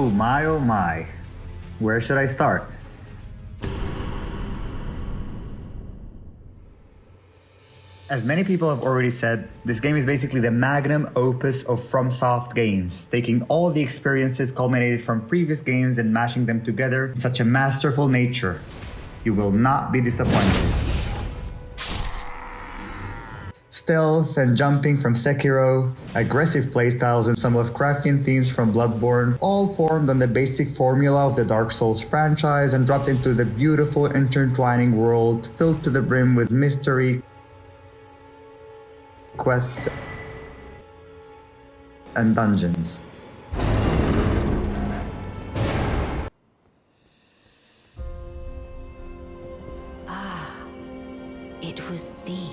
oh my. Where should I start? As many people have already said, this game is basically the magnum opus of FromSoft games, taking all the experiences culminated from previous games and mashing them together in such a masterful nature. You will not be disappointed. Stealth and jumping from Sekiro, aggressive playstyles and some Lovecraftian themes from Bloodborne, all formed on the basic formula of the Dark Souls franchise and dropped into the beautiful intertwining world filled to the brim with mystery, quests, and dungeons. It was thee,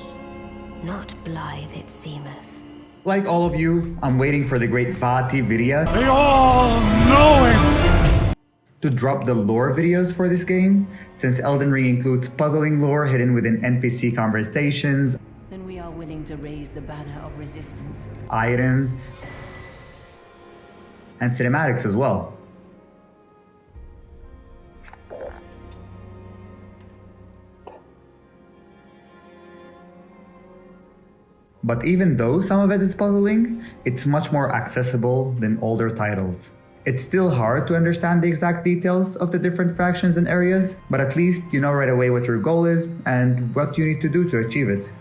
not blithe it seemeth. Like all of you, I'm waiting for the great Vati Vidya The all-knowing! to drop the lore videos for this game, since Elden Ring includes puzzling lore hidden within NPC conversations, Then we are willing to raise the banner of resistance. items, and cinematics as well. But even though some of it is puzzling, it's much more accessible than older titles. It's still hard to understand the exact details of the different factions and areas, but at least you know right away what your goal is and what you need to do to achieve it.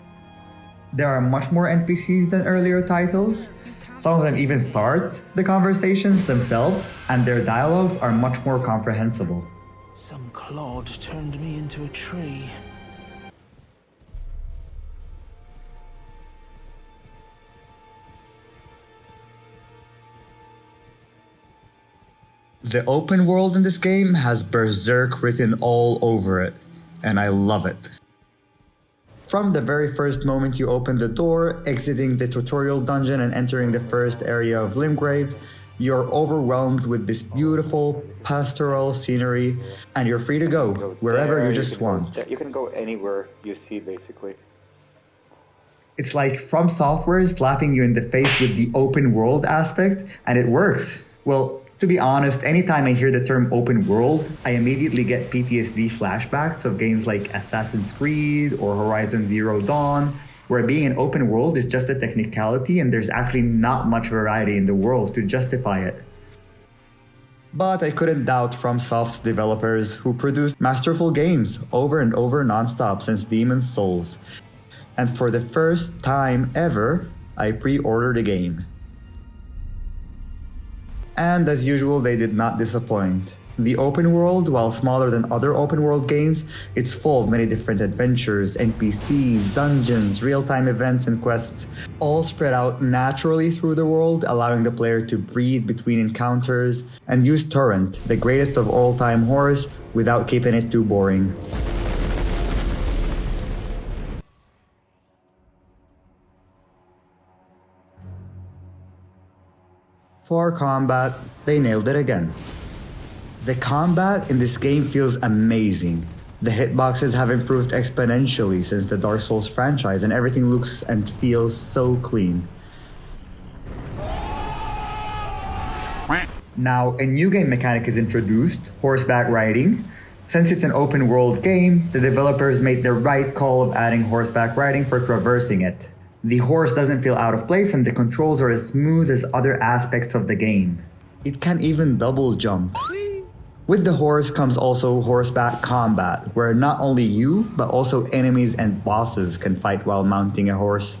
There are much more NPCs than earlier titles. Some of them even start the conversations themselves, and their dialogues are much more comprehensible. Some clod turned me into a tree. The open world in this game has Berserk written all over it, and I love it. From the very first moment you open the door, exiting the tutorial dungeon and entering the first area of Limgrave, you're overwhelmed with this beautiful pastoral scenery, and you're free to go wherever you just want. You can go anywhere you see, basically. It's like From Software slapping you in the face with the open world aspect, and it works. Well, to be honest, anytime I hear the term open world, I immediately get PTSD flashbacks of games like Assassin's Creed or Horizon Zero Dawn, where being an open world is just a technicality and there's actually not much variety in the world to justify it. But I couldn't doubt FromSoft's developers, who produced masterful games over and over nonstop since Demon's Souls. And for the first time ever, I pre-ordered the game. And as usual, they did not disappoint. The open world, while smaller than other open world games, it's full of many different adventures, NPCs, dungeons, real-time events and quests, all spread out naturally through the world, allowing the player to breathe between encounters and use Torrent, the greatest of all-time horrors, without keeping it too boring. For combat, they nailed it again. The combat in this game feels amazing. The hitboxes have improved exponentially since the Dark Souls franchise, and everything looks and feels so clean. Now, a new game mechanic is introduced, horseback riding. Since it's an open world game, the developers made the right call of adding horseback riding for traversing it. The horse doesn't feel out of place and the controls are as smooth as other aspects of the game. It can even double jump. With the horse comes also horseback combat, where not only you, but also enemies and bosses can fight while mounting a horse.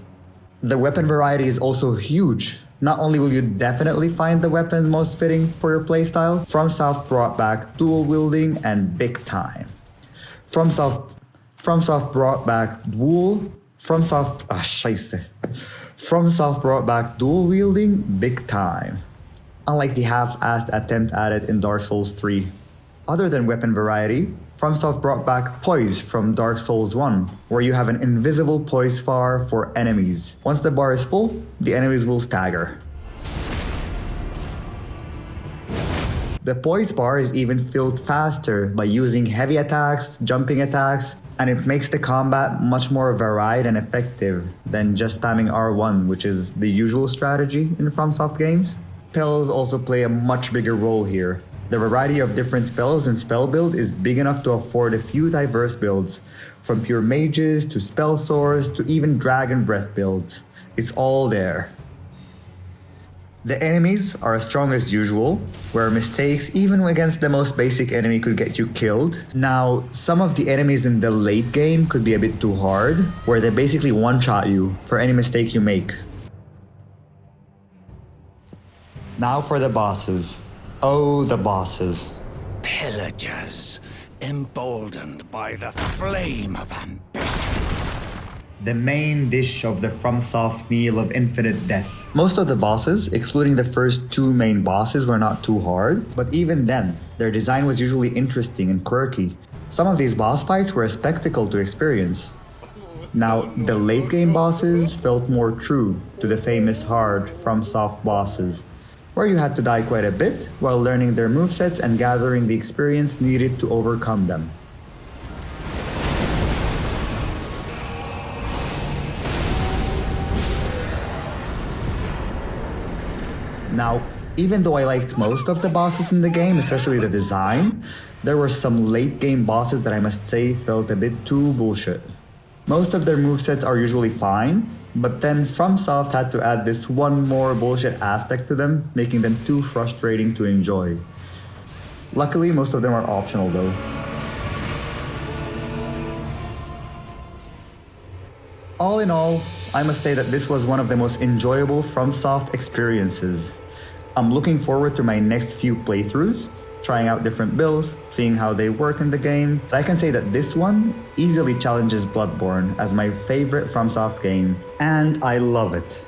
The weapon variety is also huge. Not only will you definitely find the weapons most fitting for your playstyle, FromSoft brought back dual wielding and big time. FromSoft brought back FromSoft brought back dual wielding big time, unlike the half-assed attempt at it in Dark Souls 3. Other than weapon variety, FromSoft brought back poise from Dark Souls 1, where you have an invisible poise bar for enemies. Once the bar is full, the enemies will stagger. The poise bar is even filled faster by using heavy attacks, jumping attacks, and it makes the combat much more varied and effective than just spamming R1, which is the usual strategy in FromSoft games. Spells also play a much bigger role here. The variety of different spells and spell build is big enough to afford a few diverse builds, from pure mages to spell swords to even dragon breath builds. It's all there. The enemies are as strong as usual, where mistakes even against the most basic enemy could get you killed. Now, some of the enemies in the late game could be a bit too hard, where they basically one-shot you for any mistake you make. Now for the bosses. Oh, the bosses. Pillagers, emboldened by the flame of ambition. The main dish of the FromSoft meal of infinite death. Most of the bosses, excluding the first two main bosses, were not too hard, but even then, their design was usually interesting and quirky. Some of these boss fights were a spectacle to experience. Now, the late game bosses felt more true to the famous hard FromSoft bosses, where you had to die quite a bit while learning their movesets and gathering the experience needed to overcome them. Now, even though I liked most of the bosses in the game, especially the design, there were some late game bosses that I must say felt a bit too bullshit. Most of their movesets are usually fine, but then FromSoft had to add this one more bullshit aspect to them, making them too frustrating to enjoy. Luckily, most of them are optional though. All in all, I must say that this was one of the most enjoyable FromSoft experiences. I'm looking forward to my next few playthroughs, trying out different builds, seeing how they work in the game. But I can say that this one easily challenges Bloodborne as my favorite FromSoft game, and I love it.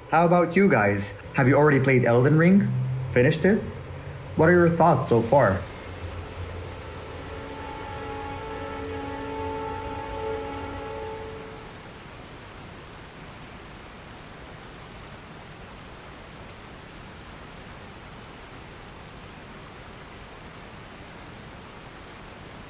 How about you guys? Have you already played Elden Ring? Finished it? What are your thoughts so far?